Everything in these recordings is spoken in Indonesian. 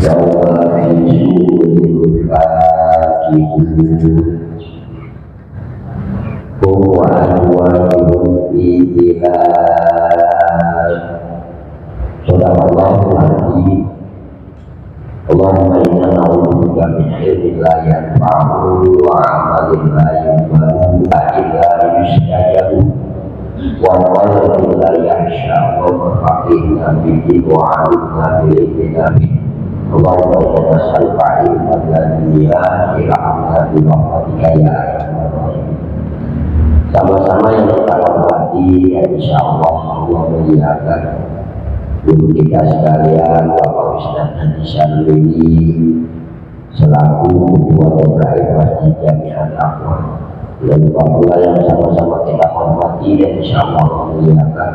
yauma fi syu'ulil fakihun wa anwa'un fi ilal. Sadaqallahu al-azim. Allahumma inna na'udzubika min ilmin la yanfa'u wa 'amalin la yanfa'u illa yustajabu wa qalbin la yakhsha wa faqihna bihi wa 'alimna bi'ilmi. Allahumma inna nas'aluka ilman la dunya ila amna bi rahmatika ya arhamar rahimin. Sama-sama yang kita hormati, ya insyaallah Allah muliakan guru kita sekalian, Bapak Ustaz Haji Syarwini selaku Ketua DKI Masjid Jami'at Taqwa, dan pula yang sama-sama kita hormati dan insyaallah muliakan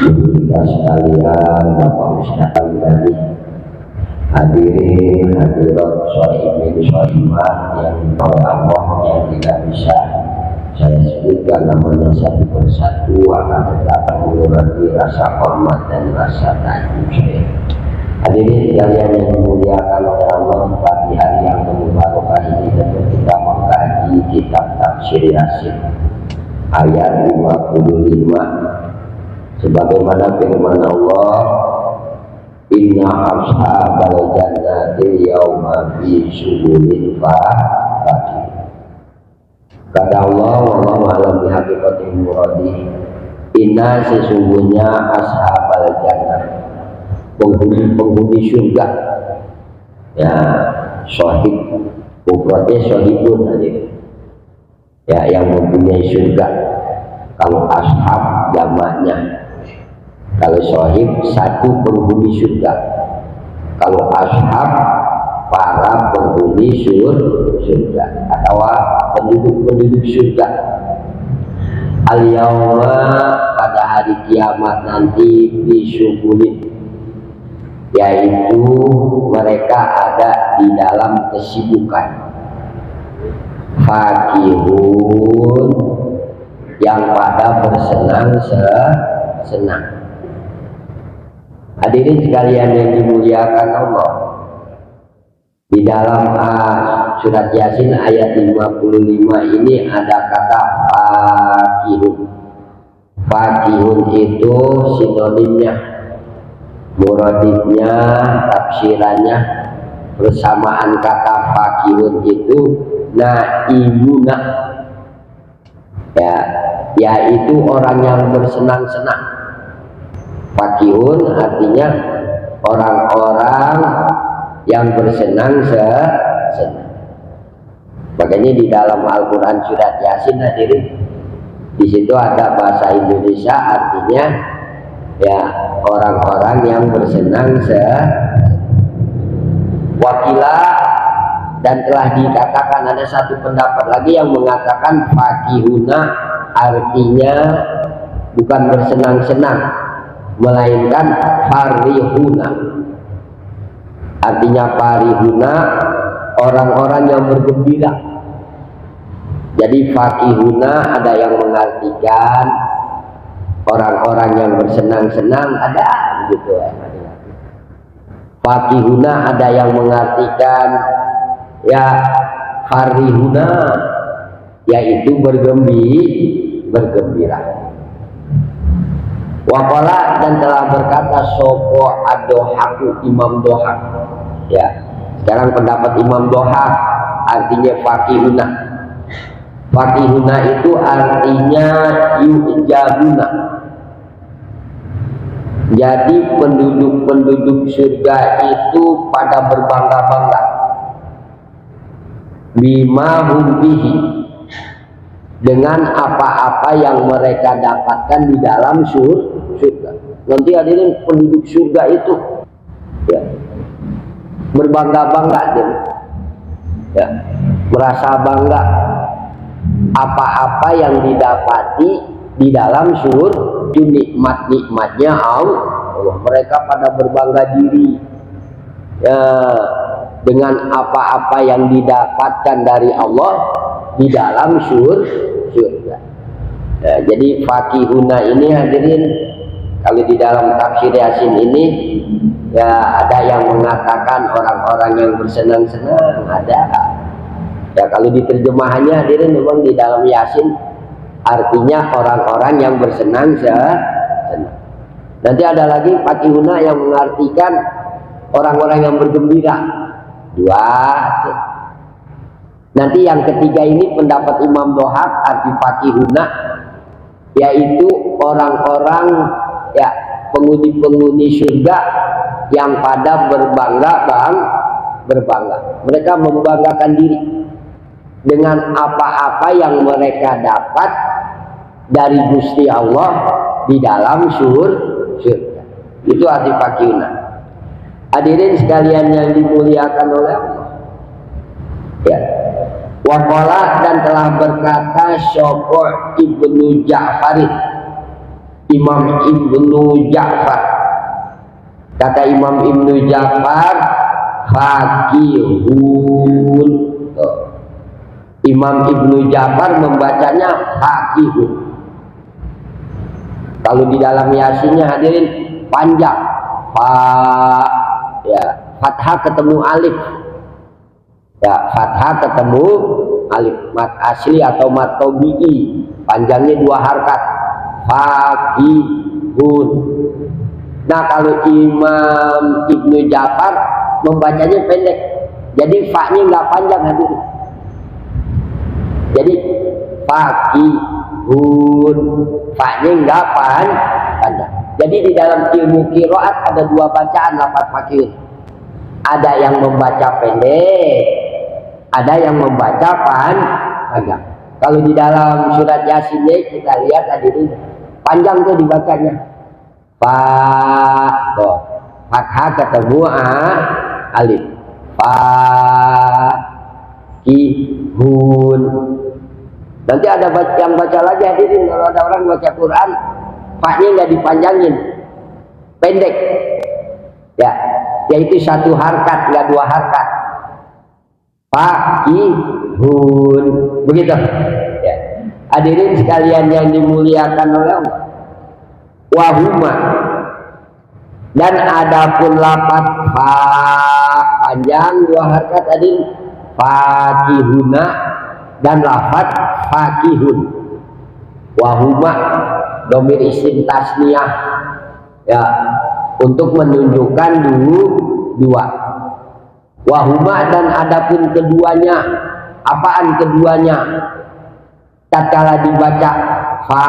guru kita sekalian, Bapak Ustaz Al-Ghani, hadirin hadirat sholihin sholimah yang oleh Allah yang tidak bisa saya sebutkan namanya satu persatu, akan tetapi mengurangi rasa hormat dan rasa takjub saya. Hadirin sekalian yang dimuliakan oleh Allah, di pagi hari yang berbarokah ini tentu kita mengkaji kitab Tafsir Yasin ayat 55 sebagaimana firman Allah, inna ashabal jannati yauma fi syughulin fakih. Kata Allah, wallahu a'lam bihaqiqatil muradi, inna sesungguhnya ashabal jannah, penghuni surga, ya syahid, berarti syahidun aja, ya yang mempunyai surga. Kalau ashab jamaknya, kalau syahid satu penghuni surga, kalau ashab para penghuni surga atau penduduk surga. Al-yawma pada hari kiamat nanti disyukurin, yaitu mereka ada di dalam kesibukan. Fakihun, yang pada bersenang-senang. Hadirin sekalian yang dimuliakan Allah, di dalam surat Yasin ayat 55 ini ada kata fakihun. Fakihun itu sinonimnya, muradifnya, tafsirannya, persamaan kata fakihun itu naimuna, ya, yaitu orang yang bersenang-senang. Fakihun artinya orang-orang yang bersenang-senang. Makanya di dalam Al-Quran surat Yasin hadirin, di situ ada bahasa Indonesia artinya ya orang-orang yang bersenang-senang. Wakila, dan telah dikatakan ada satu pendapat lagi yang mengatakan fakihuna artinya bukan bersenang-senang, melainkan farihuna. Artinya farihuna orang-orang yang bergembira. Jadi fakihuna ada yang mengartikan orang-orang yang bersenang-senang, ada gitu ya. Fakihuna ada yang mengartikan ya farihuna, yaitu bergembira. Waqala, dan telah berkata sopo ad-Dohaku, Imam Dohak. Ya, sekarang pendapat Imam Dohak artinya fakihuna. Fakihuna itu artinya yujabuna. Jadi penduduk-penduduk surga itu pada berbangga-bangga. Bima hum bihi, dengan apa-apa yang mereka dapatkan di dalam surga. Nanti hadirin penduduk surga itu ya berbangga-bangga, ya merasa bangga apa-apa yang didapati di dalam surga, nikmat-nikmatnya Allah. Mereka pada berbangga diri ya dengan apa-apa yang didapatkan dari Allah di dalam surga. Ya, jadi fakihuna ini hadirin, kalau di dalam tafsir Yasin ini Ya, ada yang mengatakan orang-orang yang bersenang-senang, ada. Ya, kalau diterjemahannya hadirin memang di dalam Yasin artinya orang-orang yang bersenang-senang. Nanti ada lagi Fakihuna yang mengartikan orang-orang yang bergembira. Dua. Nanti yang ketiga ini pendapat Imam Dohak arti Fakihuna, yaitu orang-orang ya penghuni surga yang pada berbangga. Mereka membanggakan diri dengan apa-apa yang mereka dapat dari Gusti Allah di dalam surga. Itu arti Fakihuna. Hadirin sekalian yang dimuliakan oleh Allah. Ya. Waqala dan telah berkata Syukur Ibnu Ja'far, Imam Ibnu Ja'far. Kata Imam Ibnu Ja'far, Fakihun. Imam Ibnu Ja'far membacanya Fakihun. Kalau di dalam Yasinnya hadirin panjang, ya fathah ketemu alif, ya fathah ketemu alif, mat asli atau mat tobi'i, panjangnya 2 harkat, Fakihun. Nah, kalau Imam Ibnu Ja'far membacanya pendek, jadi fa-nya nggak panjang hadirin. Jadi Fakihun, fa-nya nggak panjang. Jadi di dalam ilmu qiraat ada 2 bacaan lafaz Fakihun. Ada yang membaca pendek, ada yang membaca panjang. Kalau di dalam surat Yasinnya kita lihat hadirin panjang tuh dibacanya. Fathah ketemu alif. Fakihun. Nanti ada yang baca lagi hadirin, kalau ada orang baca Quran, fa-nya nggak dipanjangin, pendek. Ya, yaitu 1 harkat, nggak 2 harkat. Fakihun. Begitu. Ya. Hadirin sekalian yang dimuliakan oleh Allah. Wahuma. Dan adapun lafaz fa panjang 2 harkat hadirin, fakihuna, dan lafaz fakihun. Wahuma domir isim tasniyah, ya, untuk menunjukkan dua. Wahuma dan adapun keduanya. Apaan keduanya? Tatkala dibaca fa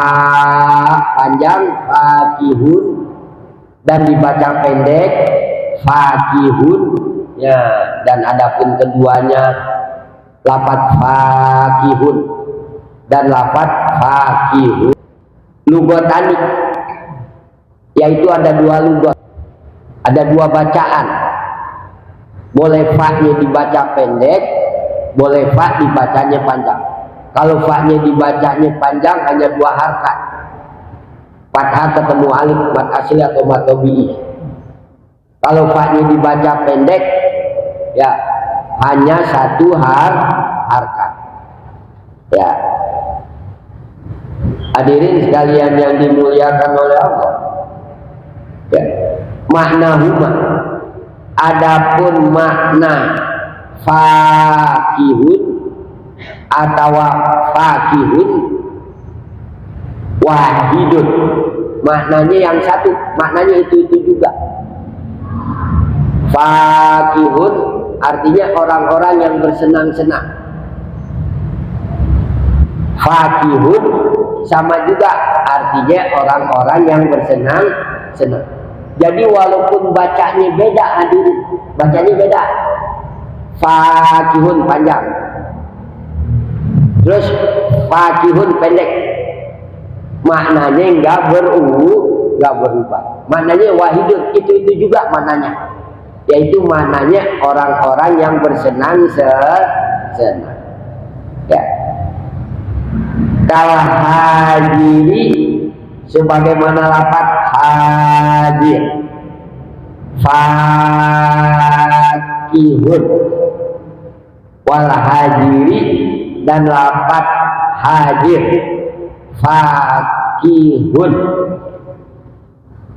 panjang fakihun dan dibaca pendek fakihun, ya, dan adapun keduanya lafaz fakihun dan lafaz fakihun lugotani, yaitu ada 2 lugot, ada 2 bacaan. Boleh fa-nya dibaca pendek, boleh fa dibacanya panjang. Kalau fa-nya dibacanya panjang hanya 2 harkat, fathah ketemu alif, mat asli atau mat tobi'i. Kalau fa-nya dibaca pendek, ya hanya 1 harkat. Ya. Hadirin sekalian yang dimuliakan oleh Allah. Ya. Maknahuma, adapun makna fakihun atau fakihun wahidun, maknanya yang satu, maknanya itu juga. Fakihun artinya orang-orang yang bersenang-senang. Fakihun sama juga artinya orang-orang yang bersenang-senang. Jadi walaupun bacanya beda hadirin, bacanya beda. Fakihun panjang, terus fakihun pendek, maknanya nggak berubah. Maknanya wahidun, itu juga maknanya, yaitu maknanya orang-orang yang bersenang-senang. Ya. Kalau hadiri sebagaimana lafaz hadir, fakihun, wal hadiri dan lafaz hadir, fakihun.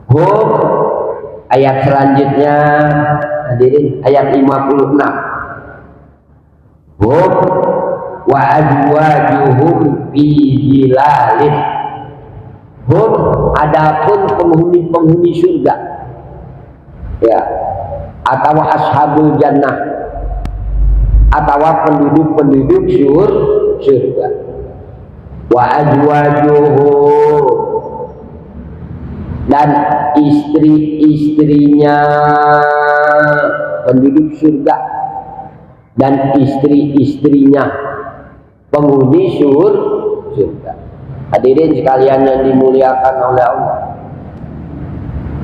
Hum Ayat selanjutnya hadirin ayat 56. Hum wa azwajuhum fi zilalin. Hum adapun penghuni-penghuni surga, ya, atau ashabul jannah, atau penduduk-penduduk surga. Wa azwajuhum, dan istri-istrinya penduduk surga dan istri-istrinya penghuni surga. Hadirin sekalian yang dimuliakan oleh Allah,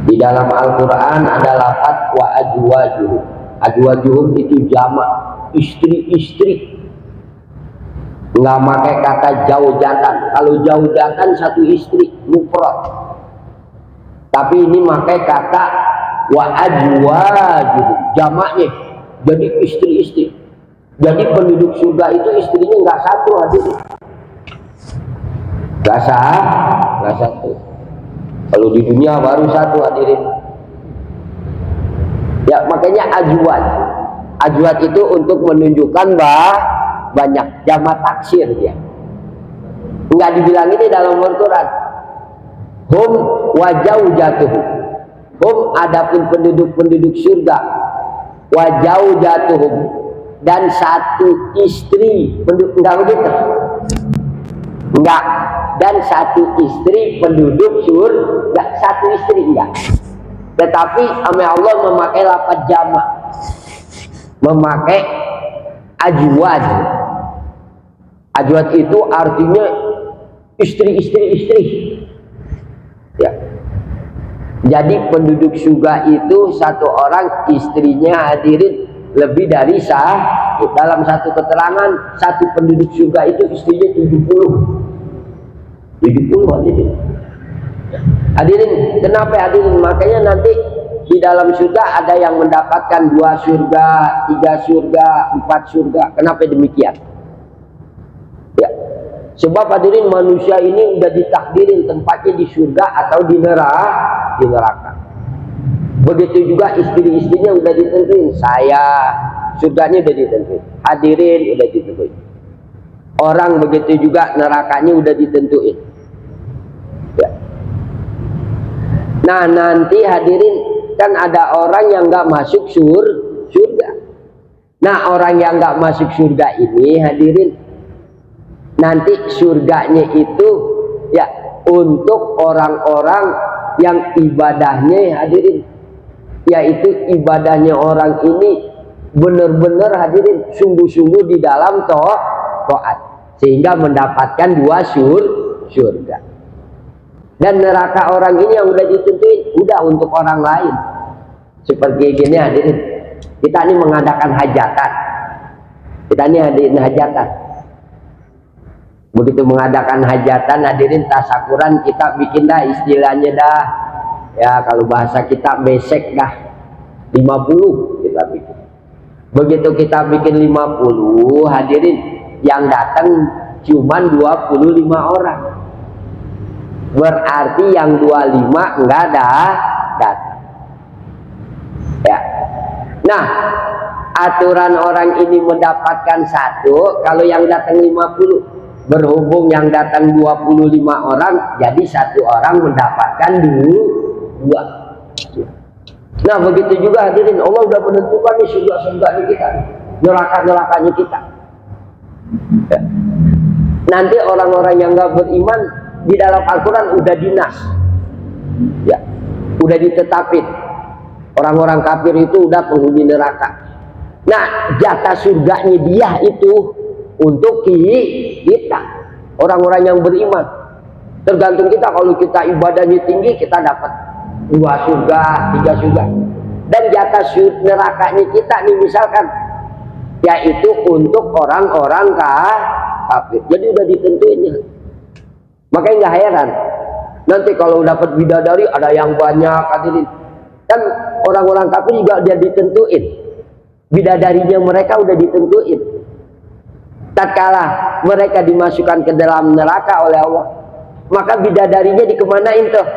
di dalam Al-Quran ada lafaz wa azwajuhum. Azwajuhum itu jamak, istri-istri, nggak pakai kata zaujatan. Kalau zaujatan satu istri mufrad, tapi ini pakai kata wa azwajuhum, jamaknya jadi istri-istri. Jadi penduduk surga itu istrinya nggak satu, hadirin, nggak satu. Kalau di dunia baru satu, hadirin. Ya, makanya azwaj itu untuk menunjukkan banyak, jamak taksir dia. Enggak dibilang ini dalam Al-Quran. Hum wa zaujatuhum. Hum adapun penduduk-penduduk surga. Wa zaujatuhum, dan satu istri penduduk, enggak begitu? Enggak. Dan satu istri penduduk surga, satu istri enggak. Tetapi Allah memakai lafaz jamak, memakai azwaj. Azwaj itu artinya istri-istri. Ya. Jadi penduduk surga itu satu orang istrinya, hadirin, lebih dari dalam satu keterangan satu penduduk surga itu istrinya 70 hadirin. Hadirin, kenapa hadirin? Makanya nanti di dalam surga ada yang mendapatkan 2 surga, 3 surga, 4 surga. Kenapa demikian? Ya, sebab hadirin manusia ini udah ditakdirin tempatnya di surga atau di neraka. Begitu juga istri-istrinya udah ditentuin. Surganya udah ditentuin. Hadirin udah ditentuin. Orang begitu juga nerakanya udah ditentuin. Ya. Nah, nanti hadirin kan ada orang yang nggak masuk surga. Nah, orang yang nggak masuk surga ini, hadirin, nanti surganya itu ya untuk orang-orang yang ibadahnya, hadirin, yaitu ibadahnya orang ini benar-benar, hadirin, sungguh-sungguh di dalam taat, sehingga mendapatkan 2 surga. Dan neraka orang ini yang udah ditentuin udah untuk orang lain. Seperti gini, hadirin, kita ini mengadakan hajatan. Kita ini hadirin hajatan. Begitu mengadakan hajatan, hadirin, tasakuran, kita bikin dah istilahnya dah, ya kalau bahasa kita besek dah 50 kita bikin. Begitu kita bikin 50, hadirin, yang datang cuman 25 orang. Berarti yang 25 enggak ada datang. Ya. Nah, aturan orang ini mendapatkan 1, kalau yang datang 50. Berhubung yang datang 25 orang, jadi 1 orang mendapatkan 2. Nah, begitu juga, hadirin, Allah udah menentukan nih surga-surganya kita, neraka-nerakanya kita. Ya. Nanti orang-orang yang nggak beriman di dalam Al-Quran udah dinas, ya, udah ditetapin. Orang-orang kafir itu udah penghuni neraka. Nah, jatah surganya dia itu untuk kita, orang-orang yang beriman. Tergantung kita, kalau kita ibadahnya tinggi, kita dapat 2 surga, 3 surga. Dan jatah nerakanya kita nih misalkan, yaitu untuk orang-orang kafir. Jadi udah ditentuin ya. Makanya nggak heran nanti kalau dapat bidadari ada yang banyak, hadirin. Kan orang-orang kafir juga udah ditentuin, bidadarinya mereka udah ditentuin. Tatkala mereka dimasukkan ke dalam neraka oleh Allah, maka bidadarinya dikemanain tuh?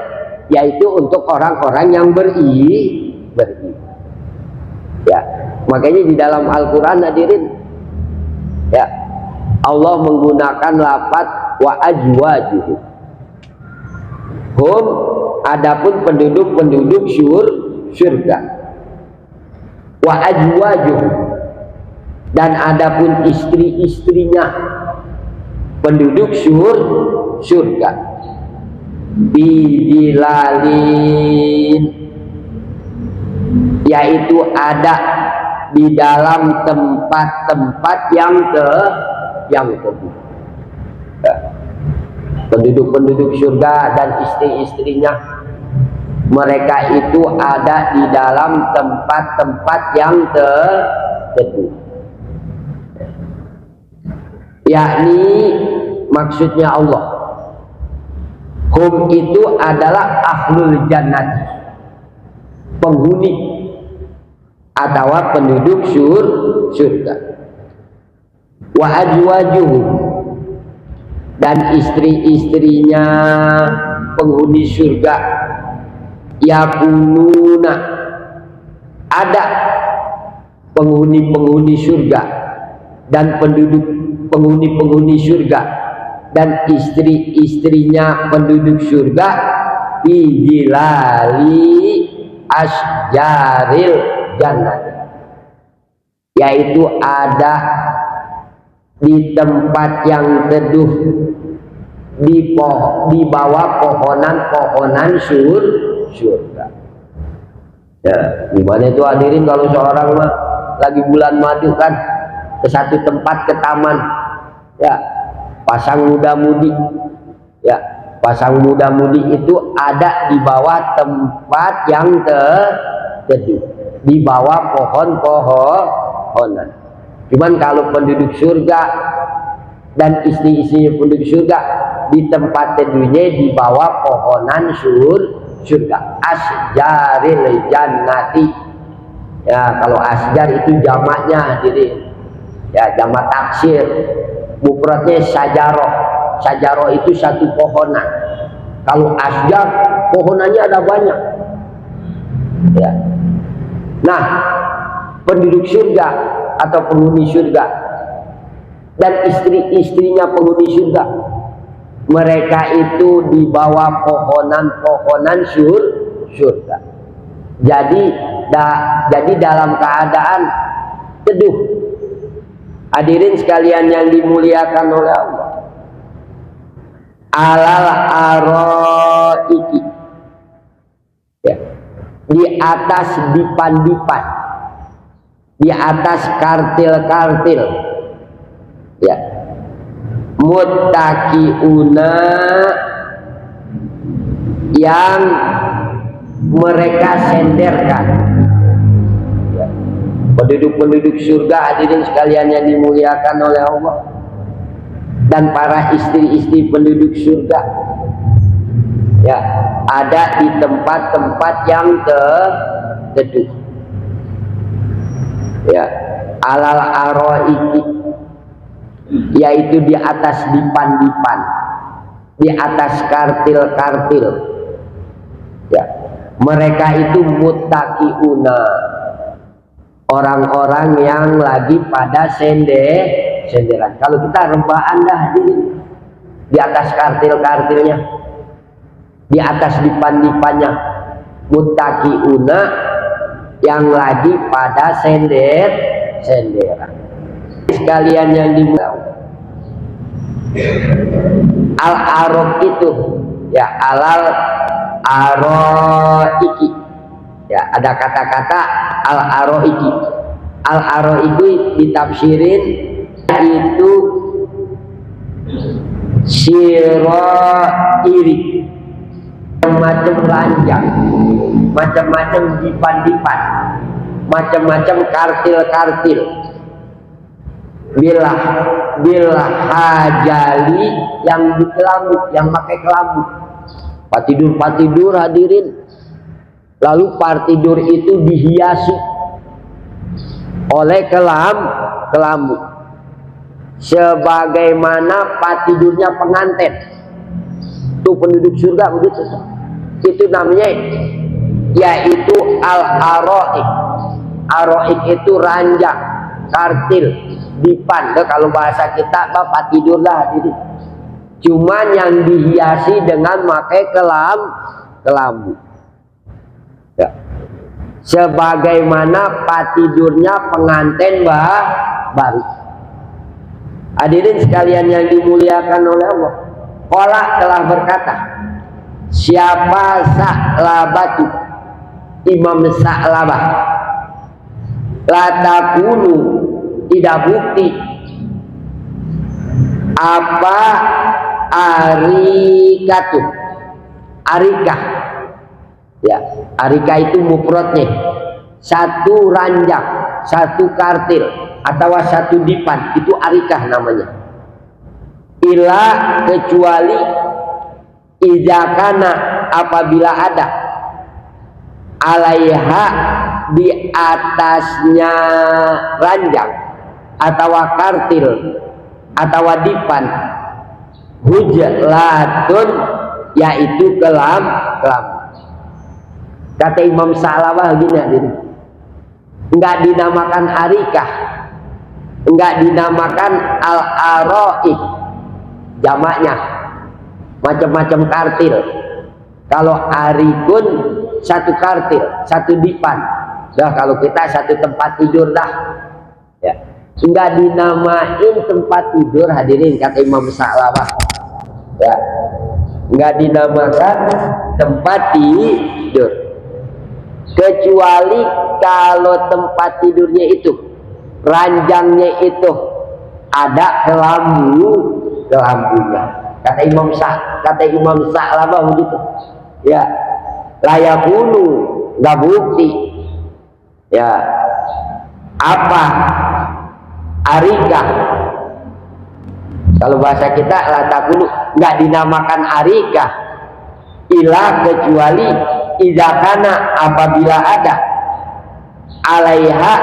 yaitu untuk orang-orang yang beriman. Ya, makanya di dalam Al-Quran hadirin, ya, Allah menggunakan lafaz wa azwajuhu. Hum, adapun penduduk surga. Wa azwajuhu, dan adapun istri-istrinya penduduk surga. Bidilalin, yaitu ada di dalam tempat-tempat yang teduh. Penduduk-penduduk surga dan istri-istrinya, mereka itu ada di dalam tempat-tempat yang teduh. Yakni maksudnya Allah, hum itu adalah ahlul jannati, penghuni atau penduduk surga. Wa azwajuhum, dan istri-istrinya penghuni surga, yakununa, ada penghuni-penghuni surga dan penghuni surga dan istri-istrinya penduduk surga, bijilali asjaril jannah, yaitu ada di tempat yang teduh, di bawah pohonan-pohonan surga. Ya, gimana itu hadirin kalau seorang mah lagi bulan madu kan ke satu tempat, ke taman, ya, pasang muda-mudi, ya, pasang muda-mudi itu ada di bawah tempat yang teduh, di bawah pohon-pohonan. Cuman kalau penduduk surga dan istri-istrinya penduduk surga, di tempat teduhnya di bawah pohonan surga. Asjaril jannati. Ya, kalau asjar itu jamaknya hadirin, ya, jamak taksir. Mufradnya sajaroh. Sajaroh itu satu pohonan. Kalau asjar, pohonannya ada banyak. Ya. Nah, penduduk surga atau penghuni surga dan istri-istrinya penghuni surga, mereka itu di bawah pohonan-pohonan surga. Jadi dalam keadaan teduh. Hadirin sekalian yang dimuliakan oleh Allah, alal aroiki, ya, di atas dipan-dipan, di atas kartil-kartil, ya, muttaqiuna, yang mereka senderkan. Ya. Penduduk-penduduk surga hadirin sekalian yang dimuliakan oleh Allah, dan para istri-istri penduduk surga, ya, ada di tempat-tempat yang teduh, ya, alal aroiki, yaitu di atas dipan-dipan, di atas kartil-kartil, ya, mereka itu muttaqiuna, orang-orang yang lagi pada senderan. Kalau kita rebahan dah di atas kartil-kartilnya, di atas dipan-dipannya, muttaqiuna, yang lagi pada senderan. Sekalian yang dimuliakan, al-aroq itu, ya, alal aroiki, ya, ada kata-kata al-aroiki. Al-aroiki ditafsirin itu sirairi, macam ranjang, macam-macam dipan-dipan, macam-macam kartil-kartil, bilah hajali, yang di kelambu, yang pakai kelambu, patidur hadirin. Lalu partidur itu dihiasi oleh kelambu, sebagaimana patidurnya pengantin. Itu penduduk surga begitu. itu namanya yaitu al-aroik. Aroik itu ranjang, kartil, dipan. Kalau bahasa kita bapak tidur lah jadi. Cuman yang dihiasi dengan pakai kelambu. Ya. Sebagaimana patidurnya pengantin baru. Hadirin sekalian yang dimuliakan oleh Allah. Allah telah berkata, siapa Sa'labatu, Imam Sa'labah, la takunu, tidak bukti apa arikatu, arikah, ya, arikah itu mufradnya satu ranjang, satu kartil atau satu dipan, itu arikah namanya. Ila kecuali izakana, apabila ada alaiha, di atasnya ranjang atau kartil atau dipan, hujlatun, yaitu kelam. Kata Imam Sa'labah gini, enggak dinamakan arikah, enggak dinamakan al-aroik, jamaknya macam-macam kartil. Kalau arikun satu kartil, satu dipan. Dah kalau kita satu tempat tidur dah. Ya. Enggak dinamain tempat tidur, hadirin, kata Imam Sa'labah. Ya. Enggak dinamakan tempat tidur. Kecuali kalau tempat tidurnya itu, ranjangnya itu ada kelambunya. Kata Imam Sa'labah begitu. Ya, layakunu, nggak bukti. Ya, apa arikah? Kalau bahasa kita latakunu, nggak dinamakan arikah. Ilah kecuali izakana, apabila ada alaiha,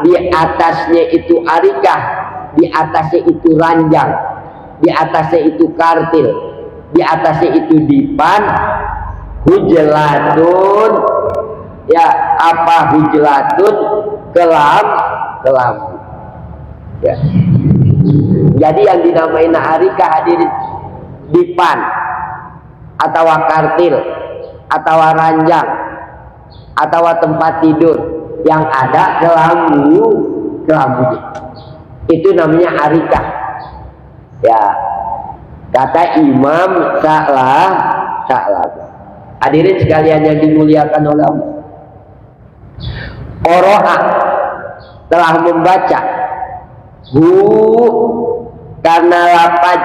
di atasnya itu arikah, di atasnya itu ranjang, di atasnya itu kartil, di atasnya itu dipan, hujlatun, ya, apa hujlatun, kelambu. Ya. Jadi yang dinamain arikah, hadirin, dipan atau kartil atau ranjang atau tempat tidur yang ada kelambunya, itu namanya arikah. Ya, kata Imam Sa'labah. Hadirin sekalian yang dimuliakan oleh Allah, Qara'a telah membaca karena lafaz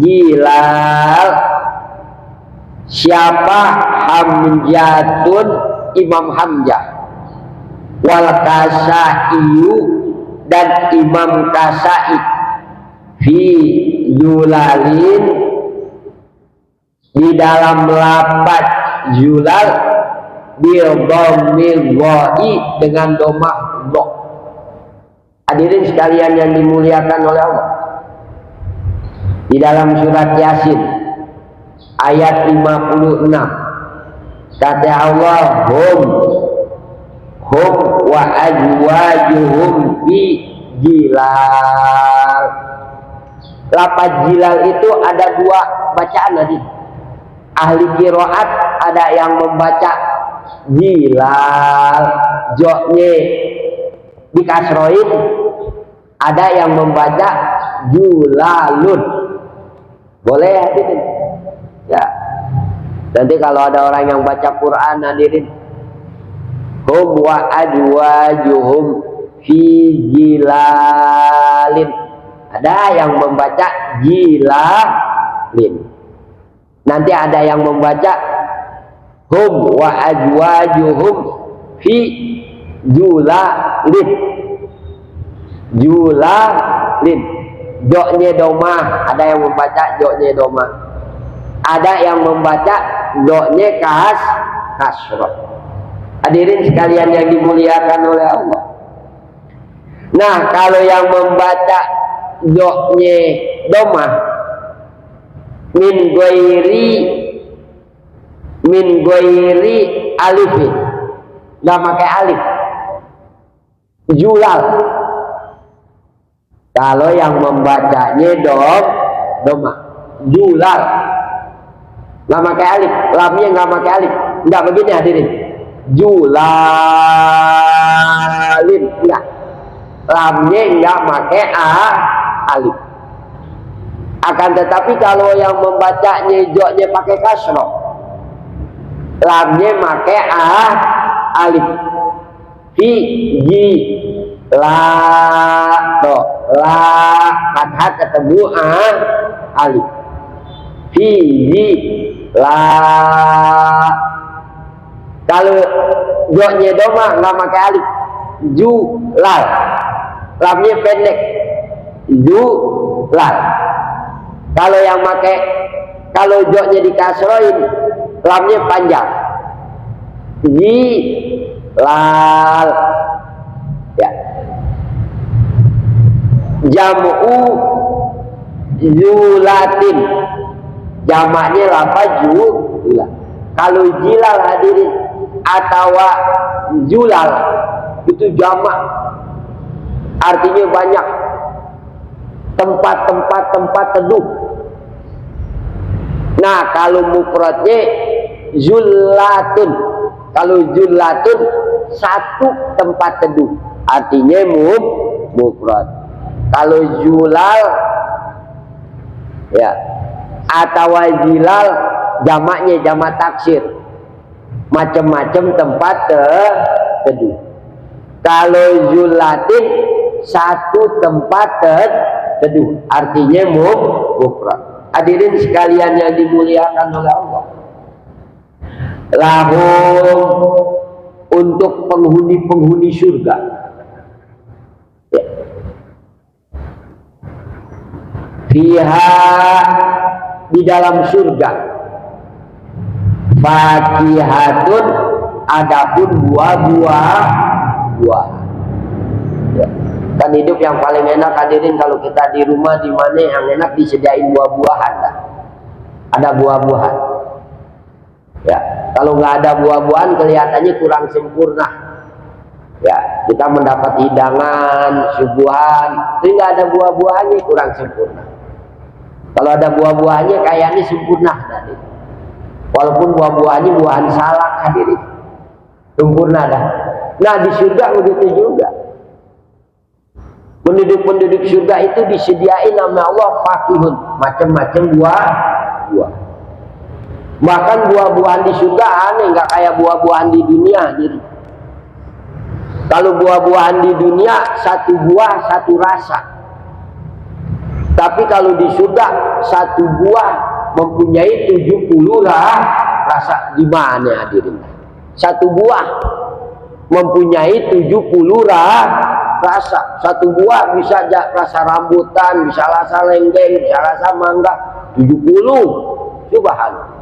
jilal, siapa Hamzatun, Imam Hamzah, wal Kasaiyu, dan Imam Kasai, fi julalin, di dalam lafaz julal, bil dhammil wa'i, dengan domah dha. Hadirin sekalian yang dimuliakan oleh Allah, di dalam surat Yasin ayat 56 kata Allah, hum wa azwajuhum fi jilal. Lafaz jilal itu ada dua bacaan tadi. Ahli qiraat ada yang membaca jilal, joknya dikasroin, ada yang membaca julalun. Boleh, hadirin. Ya. Nanti kalau ada orang yang baca Quran, hadirin, hum wa azwajuhum fi jilalin, ada yang membaca jilalin. Nanti ada yang membaca hum wa azwajuhum fi julalin. Julalin, joknya domah, ada yang membaca joknya domah, ada yang membaca joknya kasroh. Hadirin sekalian yang dimuliakan oleh Allah. Nah, kalau yang membaca joknya domah min min ghairi alifin, nggak pakai alif. Julal, kalau yang membacanya doma. Julal, nggak pakai alif, lamnya nggak pakai alif, nggak begini hadirin. Julalin, enggak, lamnya nggak pakai alif. Akan tetapi kalau yang membacanya joknya pakai kasroh, lamnya pakai alif. Fi ji la to la fathah ketemu alif. Fi ji la, kalau joknya doma nggak pakai alif. Julal, lamnya pendek. Julal. Kalau yang pakai, kalau joknya dikasroin, lamnya panjang. Lal, ya. Jam'u zulatin, jamaknya lafaz julal. Kalau jilal hadirin atau julal itu jamak, artinya banyak tempat teduh. Nah, kalau mufradnya zullatun, kalau zullatun satu tempat teduh, artinya mufrad. Kalau julal ya atau jilal jamaknya jamak taksir, macam-macam tempat teduh. Kalau zulatin satu tempat teduh, artinya mufrad. Hadirin sekalian yang dimuliakan oleh Allah, lahum, untuk penghuni-penghuni surga, ya. Fiha, di dalam surga, fakihatun, adapun buah-buah, ya. Kan hidup yang paling enak hadirin kalau kita di rumah, di mana yang enak disediain buah-buahan dah. Ada buah-buahan. Ya, kalau nggak ada buah-buahan kelihatannya kurang sempurna. Ya, kita mendapat hidangan, suguhan, tapi nggak ada buah-buahannya kurang sempurna. Kalau ada buah-buahannya kayaknya sempurna hadirin. Walaupun buah-buahannya buahan salak hadirin, sempurna dah. Nah, di surga begitu juga. Penduduk-penduduk surga itu disediain nama Allah fakihun, macam-macam buah. Bahkan buah-buahan di surga aneh, nggak kayak buah-buahan di dunia. Jadi, kalau buah-buahan di dunia satu buah satu rasa, tapi kalau di surga satu buah mempunyai 70 rasa. Di mana hadirin? Satu buah mempunyai 70 rasa. Satu buah bisa rasa rambutan, bisa rasa lenggeng, bisa rasa mangga. 70, subhanallah.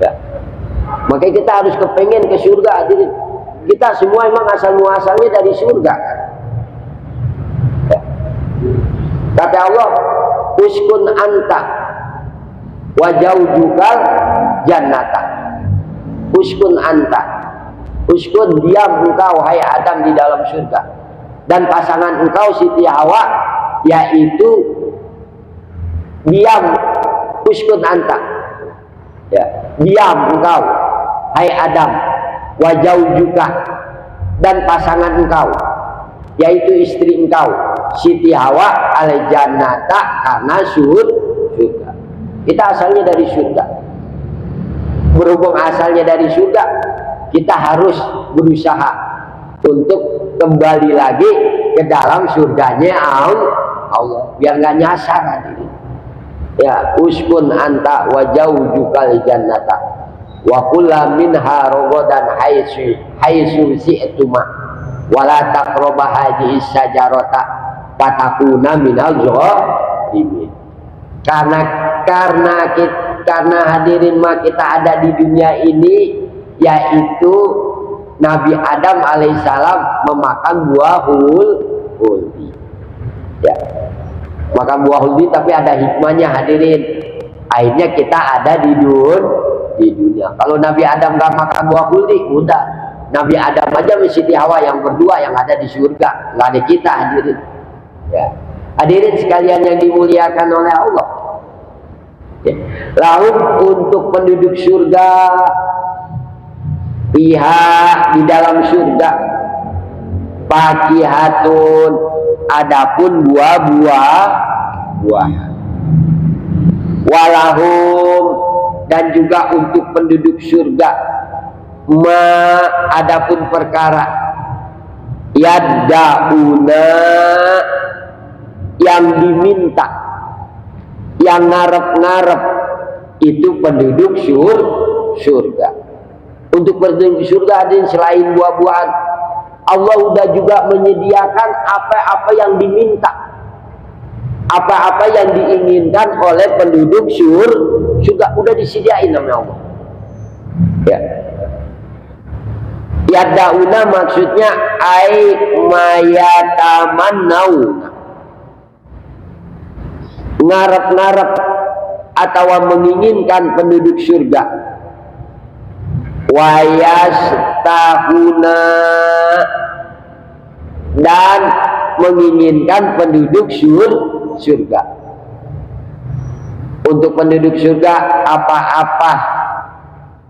Ya. Makanya kita harus kepengen ke surga hadirin. Kita semua emang asal muasalnya dari surga kan? Ya. Kata Allah, uskun anta wa jaujukal jannata. Uskun anta, uskun, diam engkau hai Adam di dalam surga, dan pasangan engkau Siti Hawa, yaitu diam. Uskun anta, ya, diam engkau hai Adam, wa jaujuka, dan pasangan engkau yaitu istri engkau Siti Hawa, al jannata, karena surga. Kita asalnya dari surga. Berhubung asalnya dari surga, kita harus berusaha untuk kembali lagi ke dalam surganya Allah, biar nggak nyasar hadirin. Ya, uskun anta wa jaujukal jannata wa kula minha rogodan haitsu si'tuma wa la taqrabu hadhihi syajarata fatakuna minal zalimin. Karena hadirin mah kita ada di dunia ini, yaitu Nabi Adam alaihissalam memakan buah huldi. Ya, makan buah huldi, tapi ada hikmahnya hadirin. Akhirnya kita ada di di dunia. Kalau Nabi Adam nggak makan buah kuldi, udah Nabi Adam aja sama Siti Hawa yang berdua yang ada di surga, nggak ada kita hadirin. Ya. Hadirin sekalian yang dimuliakan oleh Allah. Ya. Lalu untuk penduduk surga, pihak di dalam surga, fakihatun, adapun buah-buahan. Walahum, dan juga untuk penduduk surga, adapun perkara yaddauna, yang diminta, yang ngarep-ngarep, itu penduduk surga. Untuk penduduk surga ada selain buah-buahan, Allah udah juga menyediakan apa-apa yang diminta, apa-apa yang diinginkan oleh penduduk surga, udah disediain sama Allah. Ya. Yaddauna maksudnya ai mayatamannauna, ngarep-ngarep atau menginginkan penduduk surga. Wayastahuna, dan menginginkan penduduk surga. Untuk penduduk surga apa-apa,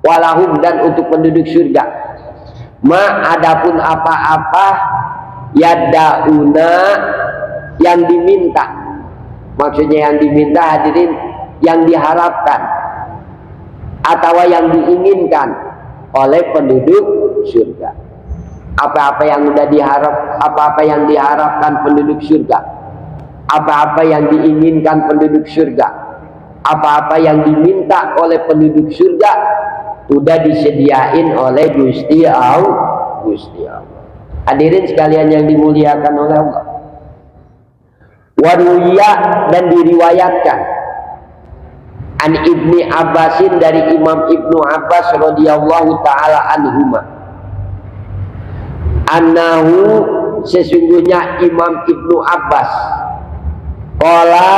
walahum, dan untuk penduduk surga adapun apa-apa yaddauna, yang diminta. Maksudnya yang diminta hadirin, yang diharapkan atau yang diinginkan oleh penduduk surga. Apa-apa yang sudah diharap, apa-apa yang diharapkan penduduk surga, apa-apa yang diinginkan penduduk surga, apa-apa yang diminta oleh penduduk surga, sudah disediain oleh Gusti Allah. Hadirin sekalian yang dimuliakan oleh Allah. Waruya, dan diriwayatkan an Ibni Abbasin, dari Imam Ibnu Abbas radhiyallahu taala anhuma, annahu, sesungguhnya Imam Ibnu Abbas, qala,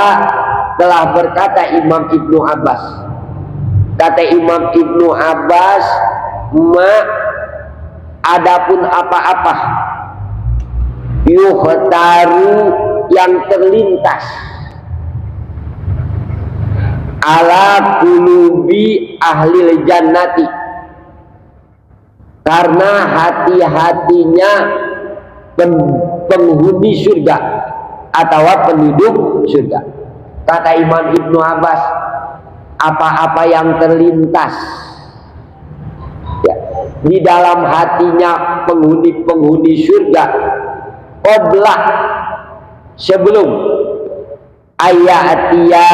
telah berkata Imam Ibnu Abbas, kata Imam Ibnu Abbas, adapun apa-apa yuhtaru, yang terlintas, ala qulubi ahlil jannati, karena hati-hatinya penghuni surga atau penduduk surga. Kata Imam Ibnu Abbas, apa-apa yang terlintas ya, di dalam hatinya penghuni surga, qabla, sebelum ayatia,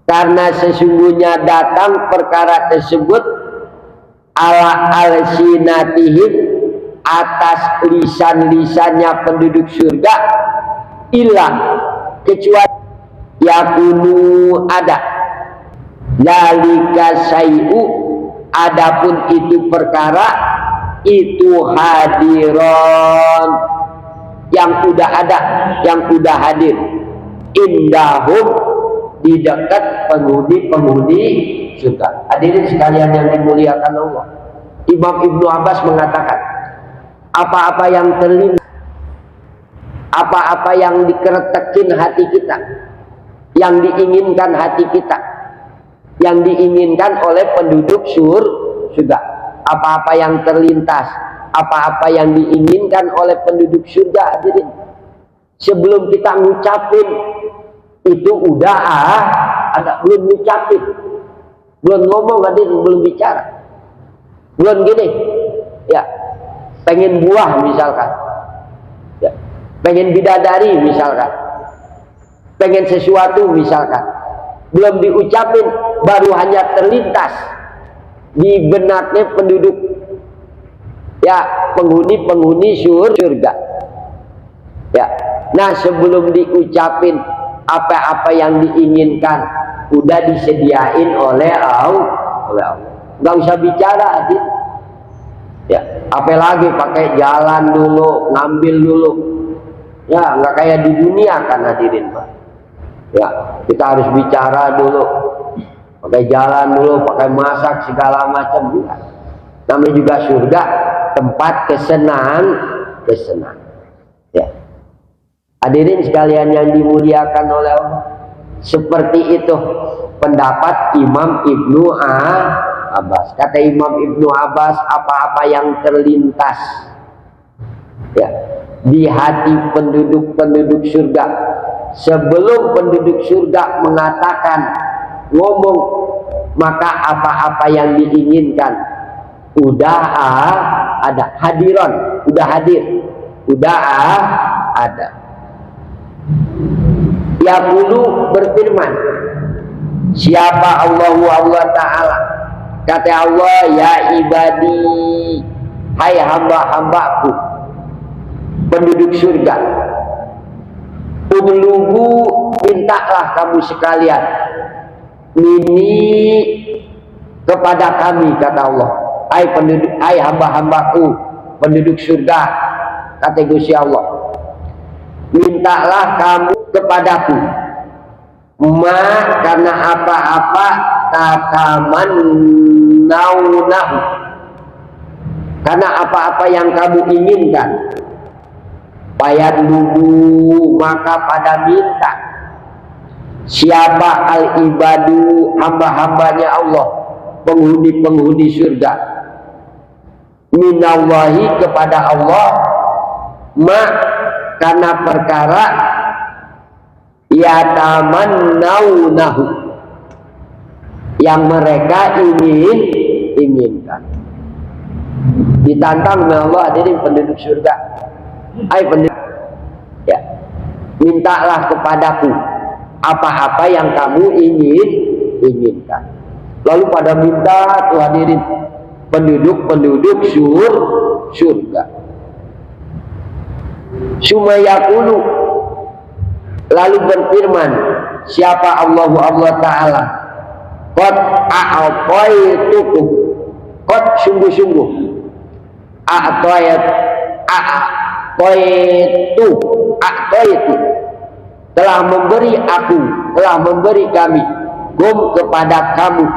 karena sesungguhnya datang perkara tersebut, ala alsinatihim, atas lisan-lisannya penduduk surga, illa, kecuali yakunu, ada, zalika syai'u, adapun itu perkara, itu hadiron, yang udah ada, yang udah hadir, indahum, di dekat penghuni surga. Hadirin sekalian yang dimuliakan Allah, Imam Ibnu Abbas mengatakan, apa-apa yang terlintas, apa-apa yang dikeretekin hati kita, yang diinginkan hati kita, yang diinginkan oleh penduduk surga, apa-apa yang terlintas, apa-apa yang diinginkan oleh penduduk surga, hadirin, sebelum kita ngucapin itu udah ada, belum ngucapin, belum ngomong, hadirin, belum bicara, belum gini ya, pengen buah misalkan ya, pengen bidadari misalkan, pengen sesuatu misalkan, belum diucapin, baru hanya terlintas di benaknya penduduk ya, penghuni surga ya. Nah, sebelum diucapin, apa-apa yang diinginkan udah disediain oleh Allah. Nggak usah bicara, adik ya, apalagi pakai jalan dulu, ngambil dulu ya, nggak kayak di dunia kan, hadirin Pak ya, kita harus bicara dulu, pakai jalan dulu, pakai masak segala macam juga. Namanya juga surga, tempat kesenangan. Ya. Hadirin sekalian yang dimuliakan oleh Allah, seperti itu pendapat Imam Ibnu Abbas. Kata Imam Ibnu Abbas, apa-apa yang terlintas ya di hati penduduk surga sebelum penduduk surga mengatakan ngomong, maka apa-apa yang diinginkan udah ada, hadiron, udah hadir, udah ada. Ya dulu berfirman, siapa Allah Ta'ala, kata Allah, ya ibadi, hai hamba-hambaku penduduk surga, ublugu, mintalah kamu sekalian ini kepada kami, kata Allah, hai hamba-hambaku penduduk surga, kata Gusti Allah, mintalah kamu kepadaku karena apa-apa tatamannaunahu, karena apa-apa yang kamu inginkan, fayadlubu, maka pada minta siapa al-ibadu, hamba-hambanya Allah, penghuni surga, minallahi, kepada Allah, karena perkara yatamannaunahu, yang mereka inginkan. Ditantang oleh Allah, hadirin penduduk surga, ya, mintalah kepadaku apa-apa yang kamu inginkan. Lalu pada minta tuh hadirin penduduk surga. Sumayakulu, lalu berfirman siapa Allah Ta'ala, qad a'taitukum, qad sungguh-sungguh, a'taitu telah memberi aku, telah memberi kami, kepada kamu,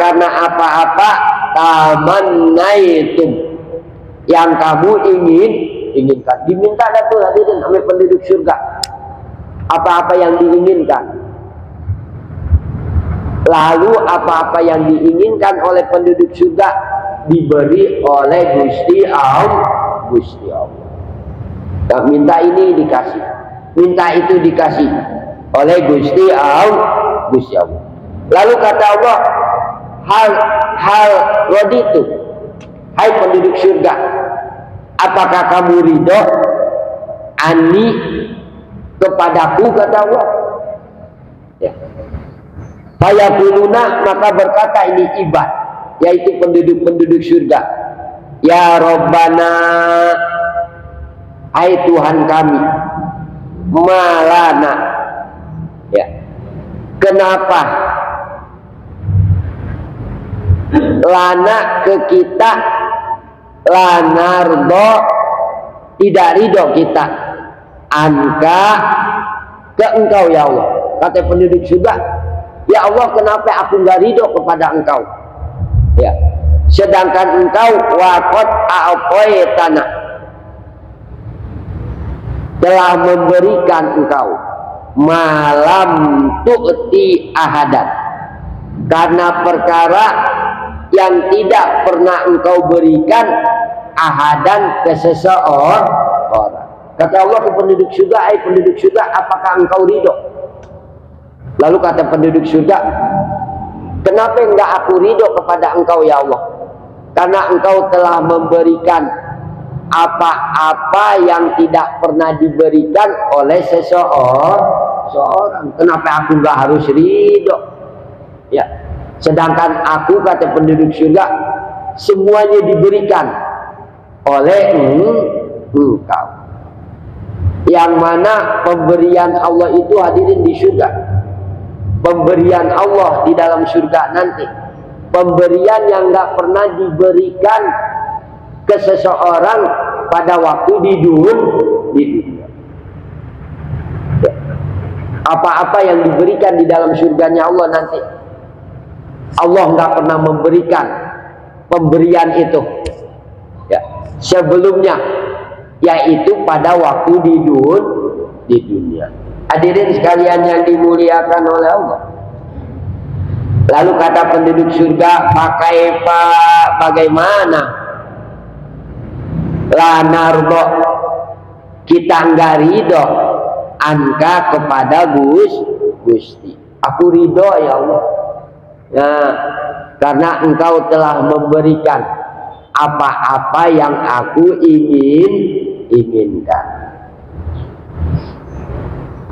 karena apa-apa tamannaitum, yang kamu inginkan. Diminta ada tuh hadirin oleh penduduk surga apa-apa yang diinginkan. Lalu apa-apa yang diinginkan oleh penduduk surga diberi oleh Gusti Allah. Nah, minta ini dikasih, minta itu dikasih oleh Gusti Allah. Lalu kata Allah, hal raditu, hai penduduk surga, apakah kamu ridho ani kepadaku, kata Allah. Ya. Fayaquluna, maka berkata ini ibad, yaitu penduduk surga, ya Rabbana, hai Tuhan kami, malana, ya, kenapa lana ke kita, lanardo tidak ridho kita, angka ke engkau ya Allah. Kata penduduk surga, ya Allah, kenapa aku nggak ridho kepada engkau, ya, sedangkan engkau waqad a'taitana, telah memberikan engkau malam tu'ti ahadan, karena perkara yang tidak pernah engkau berikan ahadan ke seseorang. Kata Allah ke penduduk surga, hai penduduk surga, apakah engkau ridho? Lalu kata penduduk surga, kenapa enggak aku ridho kepada engkau ya Allah? Karena engkau telah memberikan apa-apa yang tidak pernah diberikan oleh seseorang. Kenapa aku enggak harus ridho? Ya, sedangkan aku, kata penduduk surga, semuanya diberikan oleh engkau. Yang mana pemberian Allah itu hadirin di surga, pemberian Allah di dalam surga nanti, pemberian yang nggak pernah diberikan ke seseorang pada waktu di dunia. Apa-apa yang diberikan di dalam surganya Allah nanti, Allah nggak pernah memberikan pemberian itu ya sebelumnya, yaitu pada waktu di dunia. Hadirin sekalian yang dimuliakan oleh Allah. Lalu kata penduduk surga, bagaimana? La nardo, kita enggak ridho angka kepada Gusti. Aku ridho ya Allah. Nah, karena engkau telah memberikan apa-apa yang aku inginkan.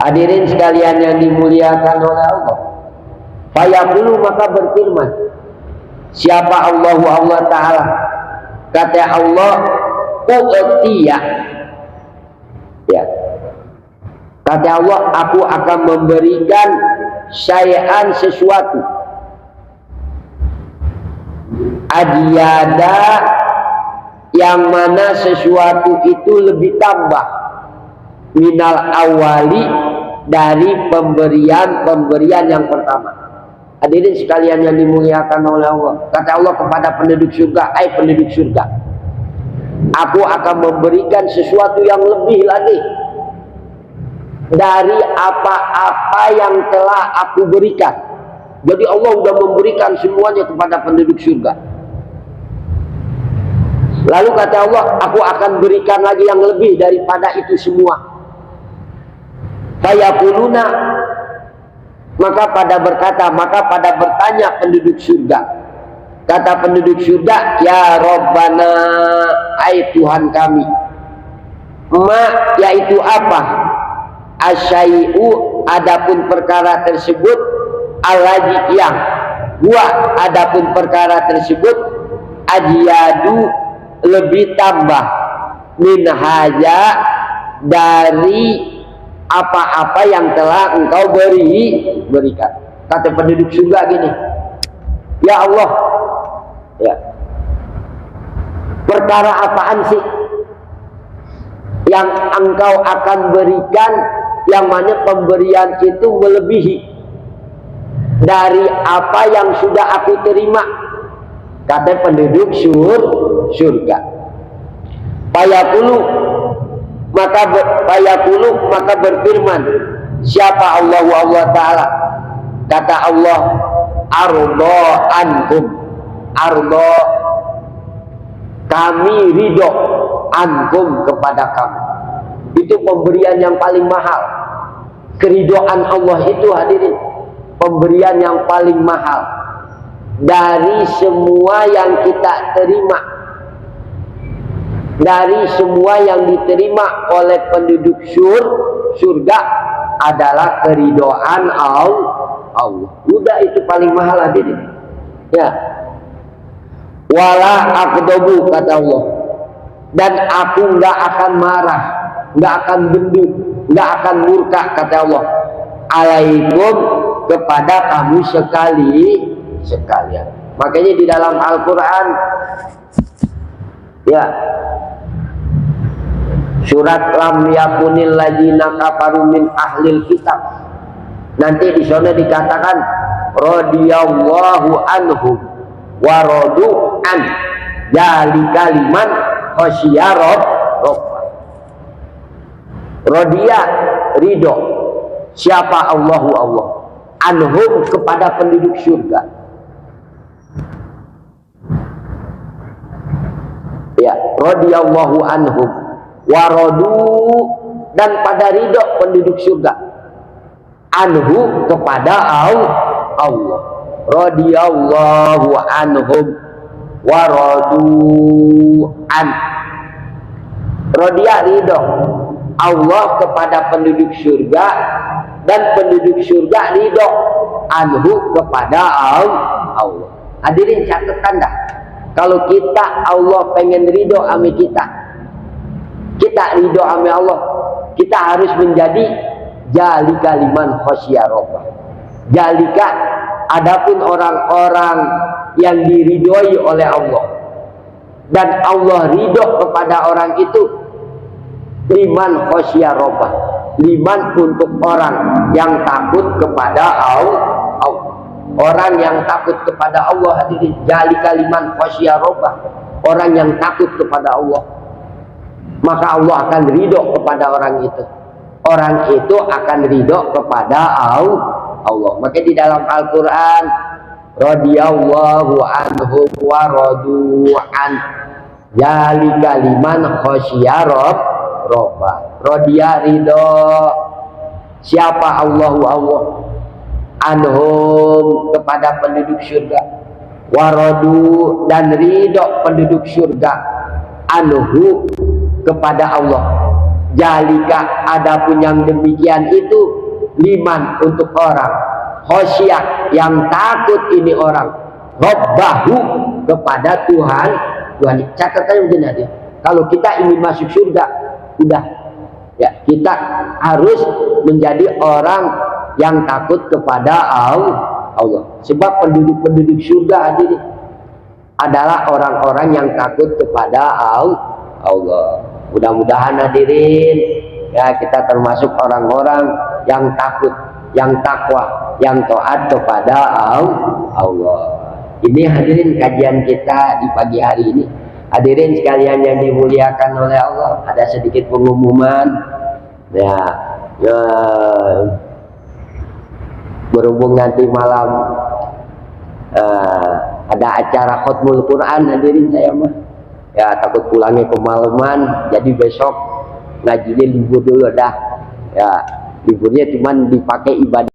Hadirin sekalian yang dimuliakan oleh Allah. Fayaqulu, maka berfirman siapa Allah Ta'ala, kata Allah, u'tiya ya, kata Allah, aku akan memberikan syai'an sesuatu, adiyada, yang mana sesuatu itu lebih tambah, minal awali, dari pemberian yang pertama. Hadirin sekalian yang dimuliakan oleh Allah, kata Allah kepada penduduk surga, penduduk surga, aku akan memberikan sesuatu yang lebih lagi dari apa-apa yang telah aku berikan. Jadi Allah sudah memberikan semuanya kepada penduduk surga. Lalu kata Allah, aku akan berikan lagi yang lebih daripada itu semua. Fayaquluna, maka pada bertanya penduduk surga. Kata penduduk surga, ya Rabbana, ai Tuhan kami, ma, yaitu apa, asyai'u, adapun perkara tersebut, alladzi, yang, wa, adapun perkara tersebut, ajiyadu, lebih tambah, min haja, dari apa-apa yang telah engkau berikan. Kata penduduk surga gini, ya Allah, ya, perkara apaan sih yang engkau akan berikan, yang mana pemberian itu melebihi dari apa yang sudah aku terima? Kata penduduk surga. Fayaqulu, maka berfirman siapa Allah Ta'ala, kata Allah, ardo anhum, ardo, kami ridho, anhum, kepada kamu. Itu pemberian yang paling mahal. Keridhaan Allah itu, hadirin, pemberian yang paling mahal dari semua yang kita terima, dari semua yang diterima oleh penduduk surga adalah keridhaan Allah. Udah, itu paling mahal, hadirin. Ya. Wala aqdabu, kata Allah, dan aku nggak akan marah, nggak akan bendu, nggak akan murka, kata Allah, alaikum, kepada kamu sekalian. Makanya di dalam Al-Quran, ya, surat lam yakunil ladzina kafaru min ahlil kitab, nanti di sana dikatakan radhiyallahu anhum wa radu an, dzalika liman khasyiya rabbah. Radiya, ridho, siapa Allah, anhum, kepada penduduk surga. Ya, radhiyallahu anhum wa radu, dan pada ridho penduduk surga, anhu, kepada Allah. Radhiyallahu anhum wa radu an, radhiya, ridho Allah kepada penduduk surga, dan penduduk surga ridho anhu, kepada Allah. Hadirin, catatan dah, kalau kita, Allah pengen ridho sama kita ridho sama Allah, kita harus menjadi jalika liman khasyiya rabbah. Jalika, adapun orang-orang yang diridhoi oleh Allah dan Allah ridho kepada orang itu, liman khasyiya rabbah, liman untuk orang yang takut kepada Allah. Orang yang takut kepada Allah, hadirin, jalika liman khasya rabbah, orang yang takut kepada Allah, maka Allah akan ridho kepada orang itu. Orang itu akan ridho kepada Allah. Maka di dalam Al-Quran, radiyallahu anhum wa radu an, jalika liman khasya rabbah. Radiya, ridho. Siapa Allah anhum, kepada penduduk surga, waradu, dan ridho penduduk surga, anhu, kepada Allah. Jalika, adapun yang demikian itu, liman, untuk orang, khosyah, yang takut ini orang, rabbahu, kepada Tuhan. Catatannya begini aja, kalau kita ingin masuk surga, udah ya, kita harus menjadi orang yang takut kepada Allah. Sebab penduduk-penduduk surga hadirin adalah orang-orang yang takut kepada Allah. Mudah-mudahan hadirin ya, kita termasuk orang-orang yang takut, yang takwa, yang taat kepada Allah. Ini hadirin kajian kita di pagi hari ini. Hadirin sekalian yang dimuliakan oleh Allah, ada sedikit pengumuman ya, berhubung nanti malam ada acara khotmul Quran, hadirin saya mah ya takut pulangnya kemalaman, jadi besok ngajinya libur dulu dah ya, liburnya cuman dipakai ibadah.